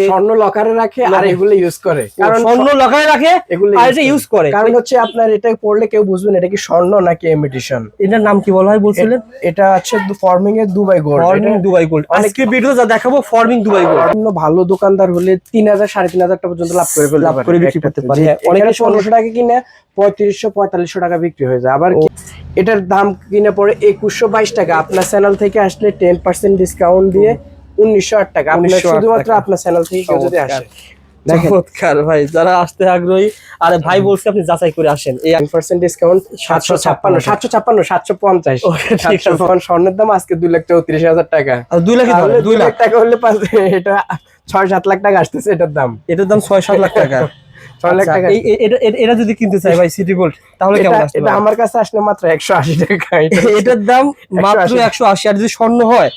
স্বর্ণ লকারে রাখে আর এগুলো ইউজ করে, কারণ স্বর্ণ লকারে রাখে আর এটা ইউজ করে। কারণ হচ্ছে আপনার এটা পড়লে কেউ বুঝবেন এটা কি স্বর্ণ নাকি ইমিটেশন। এটার নাম কি বলা হয় বলছিলেন? এটা হচ্ছে ফর্মিং এর Dubai gold. Forming Dubai gold. আজকে ভিডিও যা দেখাবো ফর্মিং দুবাই গোল্ড। অন্য ভালো দোকানদার হলে 3000 3,500 টাকা পর্যন্ত লাভ করে বিক্রি করতে পারে। অনেকে 1500 টাকা কিনে 3500-4500 টাকা বিক্রি হয়ে যায়। আবার এটার দাম কিনে পড়ে 2122 টাকা। আপনার চ্যানেল থেকে আসলে 10% ডিসকাউন্ট দিয়ে 1908 টাকা। শুধুমাত্র আপনার চ্যানেল থেকে কেউ যদি আসে। চমৎকার ভাই, যারা আসতে আগ্রহী। আরে ভাই বলছি আপনি যাচাই করে আসেন। এই 10% ডিসকাউন্ট 756 750 স্বর্ণের দাম আজকে 2,34,000 টাকা। 2 লাখ টাকা হলে এটা 6-7 লাখ টাকা আসতেছে। এটার দাম 6-7 লাখ টাকা। 6 লাখ টাকা। এটা যদি কিনতে চাই ভাই সিটি গোল্ড তাহলে কেমন আসবে? এটা আমার কাছে আসলে মাত্র 180 টাকা। এটার দাম মাত্র 180। আর যদি স্বর্ণ হয়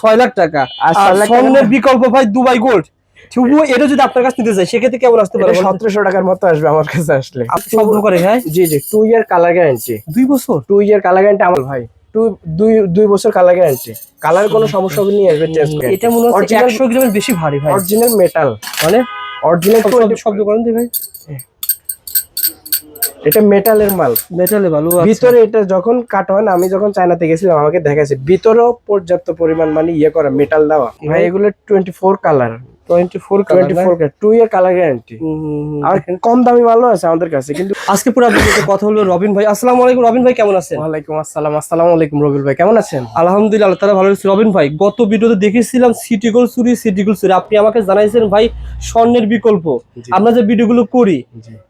6 লাখ টাকা। আর স্বর্ণের বিকল্প ভাই দুবাই গোল্ড। এটা যদি আপনার কাছে নিতে চাই সেক্ষেত্রে কেমন আসতে পারে? 1700 টাকার মতো আসবে আমার কাছে আসলে। সব করে ভাই? জি 2 ইয়ার কালার গ্যারান্টি। 2 বছর 2 ইয়ার কালার গ্যারান্টি আমার ভাই। 2 বছর কালার গ্যারান্টি। কালার কোনো সমস্যা হবে নিয়ে আসবে চেঞ্জ করে। এটা মনে হচ্ছে 100 গ্রামের বেশি ভারী ভাই। অরিজিনাল মেটাল মানে অরিজিনাল শব্দ করেন দি ভাই। এটা মেটালের মাল। মেটালে ভালো। ভিতরে এটা যখন কাট হয় না, আমি যখন চায়নাতে গেছিলাম আমাকে দেখাইছে ভিতরেও পর্যাপ্ত পরিমাণ মানে করা মেটাল দেওয়া। ভাই এগুলো 24 কালার 24 2 ইয়ার কালার গ্যারান্টি। আর কম দামি মালও আছে আমাদের কাছে। কিন্তু আজকে পুরো আপনাদের কথা হলো রবিন ভাই। আসসালামু আলাইকুম রবিন ভাই, কেমন আছেন? ওয়ালাইকুম আসসালাম। আসসালামু আলাইকুম রবিল ভাই, কেমন আছেন? আলহামদুলিল্লাহ, আল্লাহ তাআলা ভালো আছে। রবিন ভাই গত ভিডিওতে দেখেছিলাম সিটি গোল্ড চুরি। আপনি আমাকে জানাইছেন ভাই স্বর্ণের বিকল্প। আমরা যে ভিডিওগুলো করি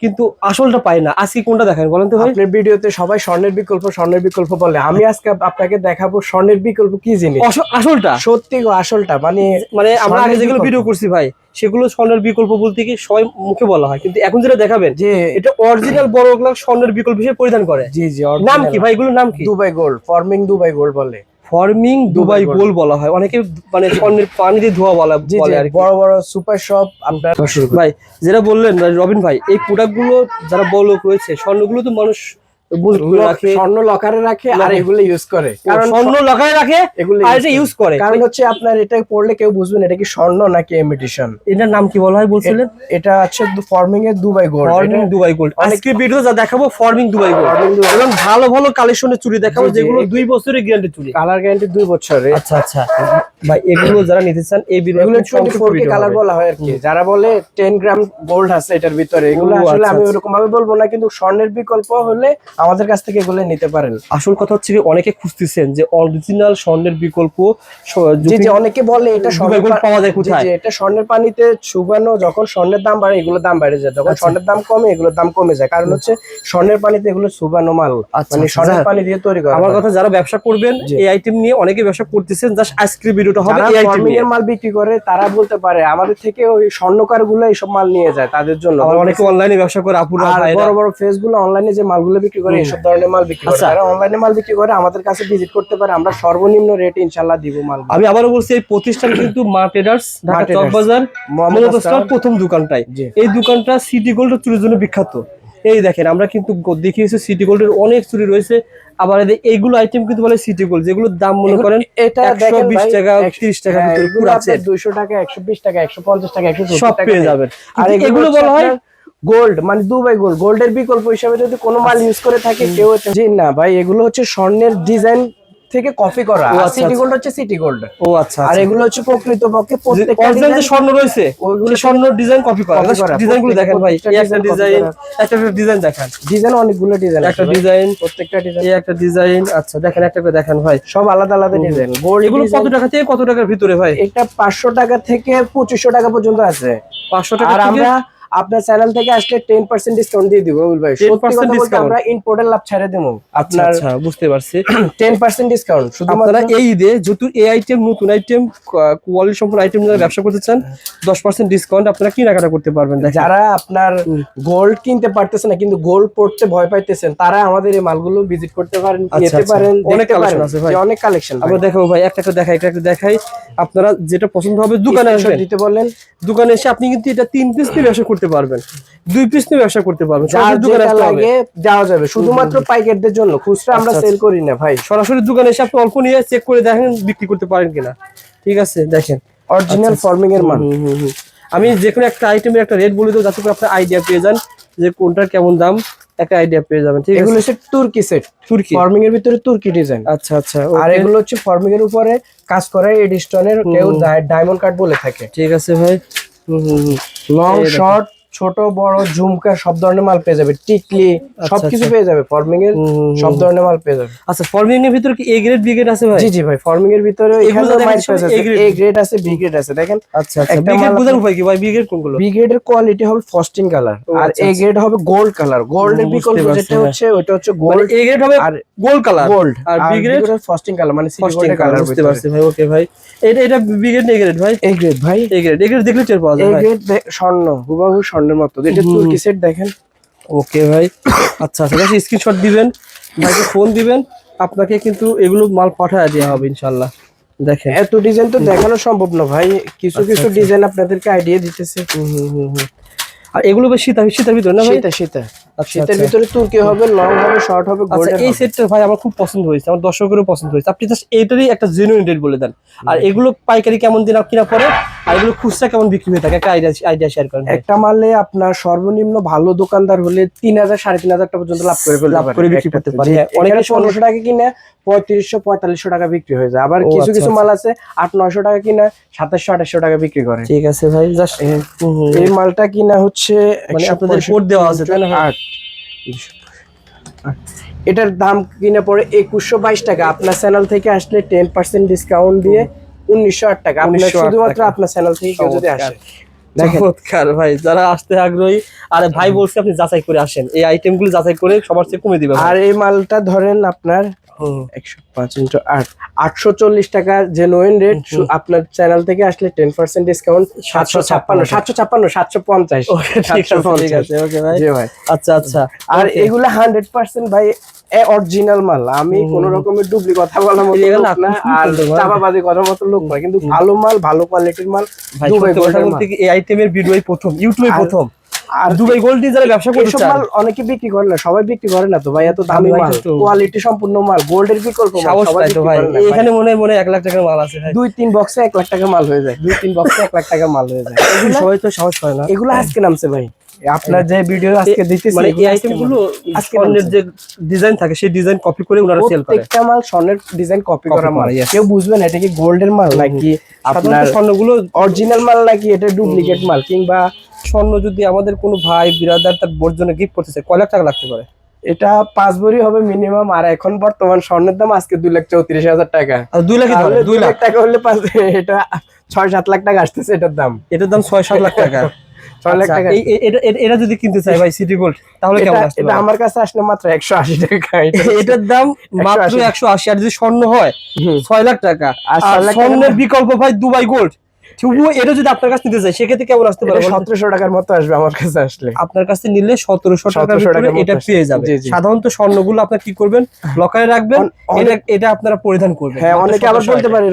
কিন্তু আসলটা পাই না। আজকে কোনটা দেখাবেন বলেন তো ভাই? আপনার ভিডিওতে সবাই স্বর্ণের বিকল্প বলে। আমি আজকে আপনাকে দেখাবো স্বর্ণের বিকল্প কি জিনিস। আসলটা সত্যি গো, আসলটা মানে আমরা আগে যেগুলো ভিডিও করছি ভাই সেগুলো স্বর্ণের বিকল্প বলতে কি সবাই মুখে বলা হয়, কিন্তু এখন যেটা দেখাবেন যে এটা অরিজিনাল বড় গ্লাস স্বর্ণের বিকল্প হিসেবে পরিধান করে। জি নাম কি ভাই? এগুলোর নাম কি? Dubai gold. Forming Dubai gold বলে। ফর্মিং দুবাই গোল্ড বলা হয়। অনেকে মানে স্বর্ণের পানি দিয়ে ধোয়া বলে আর বড় বড় সুপার শপ আপনার। ভাই যেটা বললেন রবিন ভাই, এই প্রোডাক্ট গুলো যারা বড় লোক রয়েছে স্বর্ণগুলো তো মানুষ স্বর্ণ লকারে রাখে আর এগুলো ইউজ করে। কারণ স্বর্ণ লকারে রাখে আর এটা ইউজ করে। কারণ হচ্ছে আপনার এটা পড়লে কেউ বুঝবেন এটা কি স্বর্ণ নাকি ইমিটেশন। এটার নাম কি বলা হয় বলছিলেন? এটা হচ্ছে ফর্মিং এর Dubai gold. Forming Dubai gold. আজকে ভিডিও যা দেখাবো ফর্মিং দুবাই গোল্ড এবং ভালো ভালো কালেকশনের চুড়ি দেখাবো যেগুলো 2 বছরের গ্যারান্টি চুড়ি। কালার গ্যারান্টি 2 বছরের। আচ্ছা ভাই এগুলো যারা নিতে চান এই এগুলো 24K কালার বলা হয় আর কি। যারা বলে 10 গ্রাম গোল্ড আছে এটার ভিতরে, এগুলো আসলে আমি ওরকম ভাবে বলবো না, কিন্তু স্বর্ণের বিকল্প হলে আমাদের কাছ থেকে এগুলো নিতে পারেন। আসল কথা হচ্ছে অনেকে খুঁজতেছেন যে অরিজিনাল স্বর্ণের বিকল্প। যে অনেকে বলে এটা স্বর্ণের গোল্ড পাওয়া যায় কোথায়? এটা স্বর্ণের পানিতে শুকানো। যখন স্বর্ণের দাম বাড়ে এগুলো দাম বেড়ে যায়, যখন স্বর্ণের দাম কমে এগুলোর দাম কমে যায়। কারণ হচ্ছে স্বর্ণের পানিতে এগুলো শুকানো মাল, মানে স্বর্ণের পানি দিয়ে তৈরি করা। আমার কথা যারা ব্যবসা করবেন এই আইটেম নিয়ে অনেকে ব্যবসা করতেছেন, জাস্ট আজকের ভিডিওটা হবে এই আইটেম নিয়ে। মাল বিক্রি করে তারা বলতে পারে আমাদের থেকে ওই স্বর্ণকার গুলো এইসব মাল নিয়ে যায় তাদের জন্য। আবার অনেকে অনলাইনে ব্যবসা করে আপুরা ভাইরা, বড় বড় ফেস গুলো অনলাইনে যে মালগুলো বিক্রি করে এইসব ধরনের মাল বিক্রি করে। যারা অনলাইনে মাল বিক্রি করে আমাদের কাছে ভিজিট করতে পারে, আমরা সর্বনিম্ন রেটে ইনশাআল্লাহ দিব মাল। আমি আবারও বলছি এই প্রতিষ্ঠান কিন্তু মা ট্রেডার্স, ঢাকা চকবাজার মোহাম্মদ প্রথম দোকানটাই। এই দোকানটা সিটি গোল্ডের চুরির জন্য বিখ্যাত। এই দেখেন আমরা কিন্তু দেখিয়েছি সিটি গোল্ডের অনেক চুরি রয়েছে। আবার এইগুলো আইটেম কিন্তু বলে সিটি গোল্ড, যেগুলো দাম মনে করেন এটা 120 টাকা 30 টাকা ভিতরে পুরো আছে। 200 টাকা 120 টাকা 150 টাকা 170 সব টাকা পেয়ে যাবেন। আর এগুলো বলা হয় গোল্ড, মানে দুবাই গোল্ড। গোল্ডের বিকল্প হিসেবে যদি কোনো মাল ইউজ করে থাকে কেউ, জি না ভাই, এগুলো হচ্ছে স্বর্ণের ডিজাইন থেকে কপি করা। সিটি গোল্ড হচ্ছে সিটি গোল্ড। ও আচ্ছা। আর এগুলো হচ্ছে প্রকৃতপক্ষে প্রত্যেকটা যে স্বর্ণ রয়েছে ওইগুলো স্বর্ণ ডিজাইন কপি করা। ডিজাইনগুলো দেখেন ভাই, এই একটা ডিজাইন, একটা ডিজাইন দেখেন। ডিজাইন অনেকগুলো ডিজাইন, একটা ডিজাইন, প্রত্যেকটা ডিজাইন, এই একটা ডিজাইন। আচ্ছা দেখেন একটা করে দেখেন ভাই, সব আলাদা আলাদা ডিজাইন। এগুলো কত টাকা থেকে কত টাকার ভিতরে ভাই? এটা 500 টাকা থেকে 2500 টাকা পর্যন্ত আছে। 500 টাকা। আর আমরা আপনার চ্যানেল থেকে আসলে 10% ডিসকাউন্ট দিয়ে দিব ভাই। 10% ডিসকাউন্ট আমরা ইম্পোর্টের লাভ ছেড়ে দেব আপনার। আচ্ছা বুঝতে পারছি। 10% ডিসকাউন্ট শুধু আপনারা এই ঈদে যেহেতু এই আইটেম নতুন আইটেম কোয়ালিটি সম্পন্ন আইটেম যারা ব্যবসা করতে চান 10% ডিসকাউন্ট আপনারা কেনাকাটা করতে পারবেন। যারা আপনার গোল্ড কিনতে পারতেছেন না কিন্তু গোল্ড পড়তে ভয় পাইতেছেন, তারা আমাদের এই মালগুলো ভিজিট করতে পারেন, নিতে পারেন। অনেক কালেকশন আছে ভাই, অনেক কালেকশন। আমরা দেখাবো ভাই, একটা একটা দেখাই। আপনারা যেটা পছন্দ হবে দোকানে আসবেন, দিতে বলেন। দোকানে এসে আপনি কিন্তু এটা 3 পিস নিয়ে ব্যবসা করতে পারবেন, 2 পিস নিয়ে ব্যবসা করতে পারবেন। দোকানে লাগে দেওয়া যাবে শুধুমাত্র পাইকারদের জন্য, খুচরা আমরা সেল করি না ভাই। সরাসরি দোকানে এসে আপনি অল্প নিয়ে চেক করে দেখেন বিক্রি করতে পারেন কিনা। ঠিক আছে দেখেন অরিজিনাল ফর্মিং এর মাল। আমি যে কোনো একটা আইটেমের একটা রেট বলে দেবো যাতে করে আপনার আইডিয়া পেয়ে যান যে কোনটার কেমন দাম, একটা আইডিয়া পেয়ে যাবেন। ঠিক আছে, এগুলো হচ্ছে তুর্কি সেট, তুর্কি ফর্মিং এর ভিতরে তুর্কি ডিজাইন। আচ্ছা আচ্ছা, আর এগুলো হচ্ছে ফর্মিং এর উপরে কাজ করা এডিস্টনের, কেউ ডায়মন্ড কাট বলে থাকে। ঠিক আছে ভাই। লং শর্ট ছোট বড় ঝুমকা সব ধরনের মাল পেয়ে যাবে, টিকলি সবকিছু পেয়ে যাবে, ফর্মিং এর সব ধরনের মাল পেয়ে যাবে। আচ্ছা, ফর্মিং এর ভিতরে কি এ গ্রেড বি গ্রেড আছে ভাই? জি জি ভাই, ফর্মিং এর ভিতরে এখানে মাল পেয়ে যাবে, এ গ্রেড আছে বি গ্রেড আছে। দেখেন আচ্ছা আচ্ছা, বি গ্রেড বোঝার উপায় কি ভাই? বি গ্রেড কোনগুলো? বি গ্রেড এর কোয়ালিটি হবে ফস্টিং কালার, আর এ গ্রেড হবে গোল্ড কালার। গোল্ড এর বিকল্প যেটা হচ্ছে ওটা হচ্ছে গোল্ড, এ গ্রেড হবে আর গোল্ড কালার, গোল্ড, আর বি গ্রেড ফস্টিং কালার মানে সিটি ফস্টিং গোল্ড কালার। কালার। বুঝতে পারছি ভাই। ওকে ভাই, এটা বি গ্রেড না এ গ্রেড ভাই? এ গ্রেড ভাই, এ গ্রেড দেখলে টের পাওয়া যায় এ ভাই। গ্রেড স্বর্ণ, হুবহু স্বর্ণের মতো। এটা তুর্কি সেট দেখেন। ওকে ভাই, আচ্ছা আচ্ছা, স্ক্রিনশট দিবেন, ভাইকে ফোন দিবেন, আপনাকে কিন্তু এগুলো মাল পাঠায় দেওয়া হবে ইনশাআল্লাহ। দেখেন এত ডিজাইন তো দেখানো সম্ভব না ভাই, কিছু কিছু ডিজাইন আপনাদেরকে আইডিয়া দিতেছে। আর এগুলো বেশ শীতের ভিতরে না ভাই? শীতের শীতের ভিতরে তুর্কি হবে, লং হবে, শর্ট হবে, গোল্ড। এই সেটটা ভাই আমার খুব পছন্দ হয়েছে, আমার দর্শকেরও পছন্দ হয়েছে। আপনি জাস্ট এইটারই একটা জেনুইন রেট বলে দেন, আর এগুলো পাইকারি কেমন দিন কিনা পরে, আর এগুলো খুচরা কেমন বিক্রি হয়ে থাকে, একটা আইডিয়া শেয়ার করেন। একটা মালে আপনার সর্বনিম্ন ভালো দোকানদার হলে 3000 3500 টাকা পর্যন্ত লাভ করে বিক্রি করতে পারে। অনেকে 1500 টাকা কিনে 3500 4500 টাকা বিক্রি হয়ে যায়। আবার কিছু কিছু মাল আছে 800-900 টাকা কিনা 2700-2800 টাকা বিক্রি করে। ঠিক আছে ভাই, জাস্ট এই মালটা কিনা হচ্ছে মানে আপনাদের কোড দেওয়া আছে তাই না? এটার দাম কিনে পড়ে 2122 টাকা। আপনার চ্যানেল থেকে আসলে 10% ডিসকাউন্ট দিয়ে 1908 টাকা। আপনার শুধুমাত্র আপনার চ্যানেল থেকে কেউ যদি আসে। চমৎকার ভাই, যারা আসতে আগ্রহী, আরে ভাই বলছে আপনি যাচাই করে আসেন, এই আইটেমগুলো যাচাই করে সবার চেয়ে কমে দিবেন। আর এই মালটা ধরেন আপনার 105 × 8 840 টাকা জেনুইন রেট। আপনার চ্যানেল থেকে আসলে 10% ডিসকাউন্ট 750 ঠিক আছে। ওকে ভাই, জি ভাই। আচ্ছা আচ্ছা, আর এগুলা 100% ভাই অরিজিনাল মাল। আমি কোন রকমের ডুপ্লি কথা বলার মতো লোক না, আর চাপাবাজি করার মতো লোক না, কিন্তু ভালো মাল, ভালো কোয়ালিটির মাল। দুবাই গোল্ড এই আইটেমের ভিডিও প্রথম, ইউটিউবে প্রথম। আর দুবাই গোল্ড দিয়ে যারা ব্যবসা করতে চায়, মাল অনেকে বিক্রি করে না, সবাই বিক্রি করে না তো ভাই। এত দামি মাল, কোয়ালিটি সম্পূর্ণ মাল, গোল্ডের বিকল্প মাল সবাই বিক্রি করে না। এখানে মনে 1 লাখ টাকার মাল আছে ভাই, 2-3 বক্সে 1 লাখ টাকার মাল হয়ে যায়, 2-3 বক্সে 1 লাখ টাকার মাল হয়ে যায়। সবাই তো সাহস পায় না। এগুলো আজকে নামছে ভাই, আপনার যে ভিডিও আজকে দিতেছি, মানে এই আইটেমগুলো স্বর্ণের যে ডিজাইন থাকে সেই ডিজাইন কপি করে ওনারা সেল করে। প্রত্যেকটা মাল স্বর্ণের ডিজাইন কপি করা মাল। কেউ বুঝবে না এটা কি গোল্ডের মাল নাকি আপনার স্বর্ণগুলো অরিজিনাল মাল, নাকি এটা ডুপ্লিকেট মাল। কিংবা স্বর্ণ যদি আমাদের কোনো ভাই বিরাদার তার বোর জন্য গিফট করতে চায়, কয় লাখ টাকা লাগতে পারে? এটা 5 ভরি হবে মিনিমাম। আর এখন বর্তমান স্বর্ণের দাম আজকে 2,34,000 টাকা। আর 2 লাখ 2 লাখ টাকা হলে এটা 6-7 লাখ টাকা আসতেছে। এটার দাম 6-7 লাখ টাকা। 6 লাখ টাকা। এটা যদি কিনতে চাই ভাই সিটি গোল্ড, তাহলে কেমন আসবে? এটা আমার কাছে আসলে মাত্র 180 টাকা। এটার দাম মাত্র 180। আর যদি স্বর্ণ হয় 6 লাখ টাকা। আর স্বর্ণের বিকল্প ভাই দুবাই গোল্ড। এটা যদি আপনার কাছে নিতে চাই সেক্ষেত্রে কেমন আসতে পারে? 1700 টাকার মতো আসবে আমার কাছে আসলে। আপনার কাছে নিলে 1700 টাকার ভিতরে এটা পেয়ে যাবে। সাধারণত স্বর্ণগুলো আপনি কি করবেন, লকারে রাখবেন, এটা আপনারা পরিধান করবেন। হ্যাঁ, অনেকে আবার বলতে পারে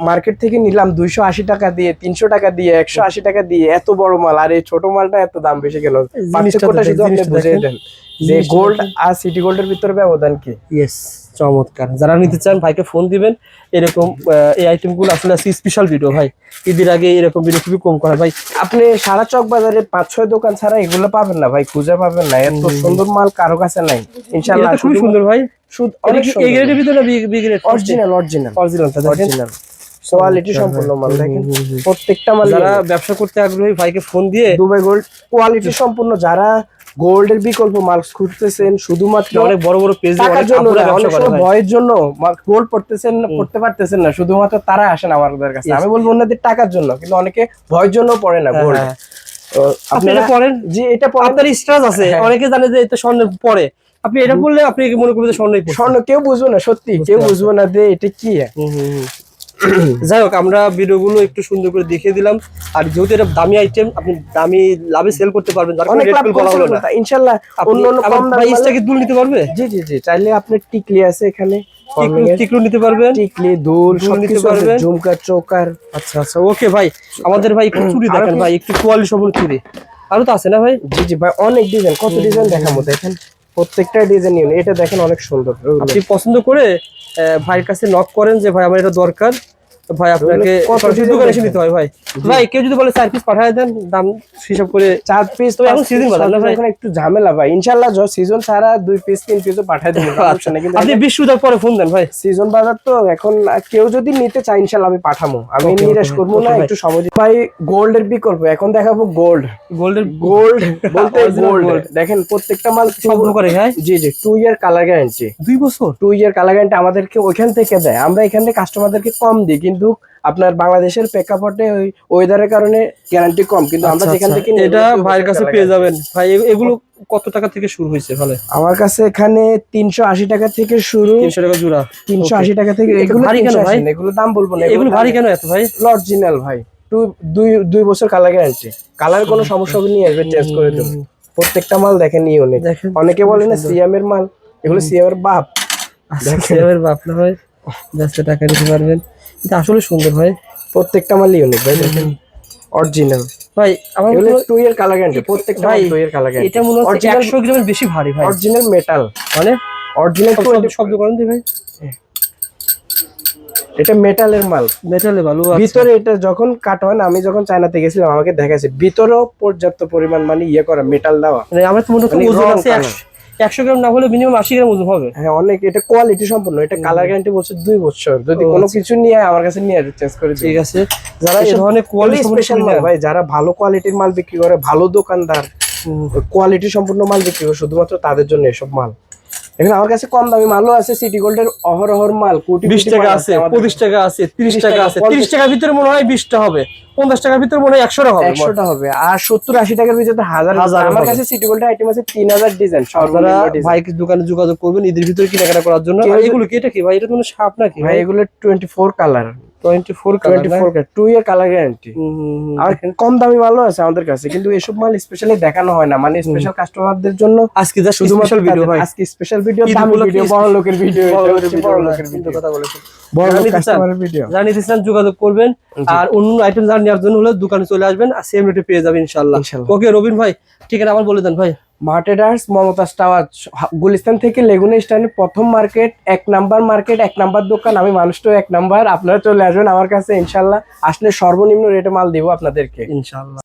মার্কেট থেকে নিলাম 280 টাকা দিয়ে, 300 টাকা দিয়ে, 180 টাকা দিয়ে, এত বড় মাল, আর এই ছোট মালটা এত দাম বেশি কেন? পার্থক্যটা শুধু আপনি বুঝিয়ে দেন যে গোল্ড আর সিটি গোল্ডের ভিতরে ব্যবধান কি। ইয়েস, চমৎকার। যারা নিতে চান ভাইকে ফোন দিবেন। এরকম এই আইটেমগুলো আসলে স্পেশাল ভিডিও ভাই, ঈদের আগে এরকম ভিডিও খুবই কম করা ভাই। আপনি সারা চক বাজারে 5-6 দোকান ছাড়া এগুলো পাবেন না ভাই, খুঁজে পাবেন না। এত সুন্দর মাল কারো কাছে নাই ইনশাআল্লাহ। খুবই সুন্দর ভাই, অনেক এই গ্রেডের ভিতরে বি গ্রেড অরিজিনাল কোয়ালিটি সম্পূর্ণ মাল। দেখেন প্রত্যেকটা মাল। যারা ব্যবসা করতে আগ্রহী ভাইকে ফোন দিয়ে দুবাই গোল্ড কোয়ালিটি সম্পূর্ণ, যারা গোল্ডের বিকল্প মাল খুঁজতেছেন শুধুমাত্র অনেক বড় বড় পেজে টাকার জন্য, অনেক সময় ভয়ের জন্য গোল্ড পড়তে পারতেছেন না, শুধুমাত্র তারা আসেন আমাদের কাছে। আমি বলবো ওনাদের টাকার জন্য, কিন্তু অনেকে ভয়ের জন্য পড়ে না গোল্ড। আপনারা পড়েন যে এটা আপনার স্ট্রেস আছে, অনেকে জানে যে এটা স্বর্ণ পড়ে, আপনি এটা বললে আপনি মনে করবেন যে স্বর্ণ কেউ বুঝবে না, সত্যি কেউ বুঝবে না যে এটা কি। যাই হোক, আমরা ভিডিওগুলো একটু সুন্দর করে দেখিয়ে দিলাম। আর যেহেতু এটা দামি আইটেম, আপনি দামি লাভে সেল করতে পারবেন, অনেক লাভ করা হলো না ইনশাআল্লাহ। অন্য কম দামে প্রাইসটা কি দুল নিতে পারবে? জি জি জি, চাইলে আপনি টিকলি আছে এখানে, টিকলু নিতে পারবেন, টিকলি দুল সব নিতে পারবেন, ঝুমকা চোকার। আচ্ছা আচ্ছা, ওকে ভাই। আমাদের ভাই একটু চুড়ি দেখেন ভাই, একটু কোয়ালিটি সম্পন্ন চুড়ি আরো তো আছে না ভাই? জি জি ভাই, অনেক ডিজাইন, কত ডিজাইন দেখাবো। দেখেন প্রত্যেকটা ডিজাইন নিন। এটা দেখেন অনেক সুন্দর। আপনি পছন্দ করে ভাইয়ের কাছে নক করেন যে ভাই আমার এটা দরকার, ভাই আপনাকে দোকানে এসে নিতে হয় ভাই। ভাই কেউ যদি বলে 4 পিস পাঠিয়ে দেন, দাম হিসাব করে 4 পিস তো এখন সিজন বাজার না ভাই, এখন একটু ঝামেলা ভাই। ইনশাআল্লাহ সিজন ছাড়া 2 পিস 3 পিসও পাঠিয়ে দেব, সমস্যা নেই। কিন্তু আপনি 20 সুদার পরে ফোন দেন ভাই। সিজন বাজার তো এখন, কেউ যদি নিতে চায় ইনশাআল্লাহ আমি পাঠামো, আমি নিরাশ করবো না, একটু সময় ভাই। গোল্ডের বিকল্প এখন দেখাবো, গোল্ড বলতে গোল্ড দেখেন প্রত্যেকটা মাল শব্দ করে। হ্যাঁ জি 2 ইয়ার কালার গ্যারান্টি, 2 বছর 2 ইয়ার কালার গ্যারান্টি আমাদেরকে ওইখান থেকে দেয়। আমরা এখান থেকে কাস্টমারদেরকে কম দিই, কিন্তু আপনার বাংলাদেশের প্রেক্ষাপটে ওই ওয়েদারের কারণে গ্যারান্টি কম, কিন্তু আমরা যেখান থেকে এটা ভাইয়ের কাছে পেয়ে যাবেন ভাই। এগুলো কত টাকা থেকে শুরু হয়েছে ভালো? আমার কাছে এখানে 380 টাকা থেকে শুরু, 300 টাকা জোড়া, 380 টাকা থেকে। এগুলো ভারী কেন ভাই? এগুলো দাম বলবো না, এগুলো ভারী কেন এত ভাই? অরিজিনাল ভাই, 2 বছর কালার গ্যারান্টি, কালার কোনো সমস্যা হবে নিয়ে আসবে, চেঞ্জ করে দেবো। প্রত্যেকটা মাল দেখেন ইউনিক। অনেকে বলে না সিএম এর মাল, এগুলো সিএম এর বাপ। সিএম এর বাপ না ভাই, 10 টাকা দিতে পারবেন। এটা আসলে সুন্দর ভাই, প্রত্যেকটা মাল ইউনিক ভাই, দেখেন অরিজিনাল ভাই। আমার 2 ইয়ার কালার গ্যারান্টি, প্রত্যেকটা 2 ইয়ার কালার গ্যারান্টি। এটা মনে হচ্ছে 100 গ্রামের বেশি ভারী ভাই। অরিজিনাল মেটাল, মানে অরিজিনাল শব্দ করেন দি ভাই। এটা মেটালের মাল, মেটালে ভালো। ভিতরে এটা যখন কাট হয় না, আমি যখন চায়নাতে গেছিলাম আমাকে দেখাইছে ভিতরেও পর্যাপ্ত পরিমাণ মানে করা মেটাল দেওয়া। মানে আমার তো মনে হচ্ছে ওজন আছে 100 গ্রাম না হলে মিনিমাম 80 গ্রাম ওজন হবে। হ্যাঁ অনেক, এটা কোয়ালিটি সম্পূর্ণ। এটা কালার গ্যারান্টি বলছে 2 বছর, যদি কোনো কিছু নিয়ে আমার কাছে নিয়ে চেঞ্জ করে দিই। ঠিক আছে, যারা এই ধরনের কোয়ালিটি স্পেশাল মাল ভাই, যারা ভালো কোয়ালিটির মাল বিক্রি করে, ভালো দোকানদার কোয়ালিটি সম্পূর্ণ মাল বিক্রি করে, শুধুমাত্র তাদের জন্য এসব মাল। এখন আমার কাছে কম দামি মালও আছে, সিটি গোল্ডের অহরহর মাল 20 টাকা আছে, 25 টাকা আছে, 30 টাকা আছে। 30 টাকার ভিতরে মনে হয় 20টা হবে, 50 টাকার ভিতরে মনে হয় 100টা হবে, 100টা হবে। আর 70-80 টাকার ভিতরে হাজার। আমার কাছে সিটি গোল্ডের আইটেম আছে 3000 ডিজাইন। আপনারা ভাইয়ের দোকানে যোগাযোগ করবেন ঈদের ভিতরে কেনাকাটা করার জন্য। এগুলো কি, এটা কি ভাই? এটা কোনো সাপ নাকি ভাই? এগুলো 24 কালার, 24 কালার, 2 ইয়ার কালার গ্যারান্টি। আর কম দামি মালও আছে আমাদের কাছে, কিন্তু এসব মাল স্পেশালি দেখানো হয় না, মানে স্পেশাল কাস্টমারদের জন্য। আজকে যা স্পেশাল ভিডিও ভাই, আজকে স্পেশাল ভিডিও, দামি ভিডিও, বড় লোকের ভিডিও, বড় লোকের ভিডিও কথা বলেছেন, বড় কাস্টমারের ভিডিও। জানি দিছেন, যোগাযোগ করবেন। আর অন্য আইটেম জানার নেওয়ার জন্য হলে দোকানে চলে আসবেন, আর সেম রেটে পেয়ে যাবেন ইনশাআল্লাহ। ওকে রবিন ভাই, ঠিকানা আবার বলে দেন ভাই। মার্টেডার্স মমতাজ টাওয়ার, গুলিস্তান থেকে লেগুনা স্ট্যান্ডে প্রথম মার্কেট, 1 নাম্বার মার্কেট, 1 নাম্বার দোকান। আমি মানুষটাও 1 নাম্বার। আপনারা চলে আসবেন আমার কাছে ইনশাআল্লাহ। আসলে সর্বনিম্ন রেটে মাল দিব আপনাদেরকে ইনশাআল্লাহ।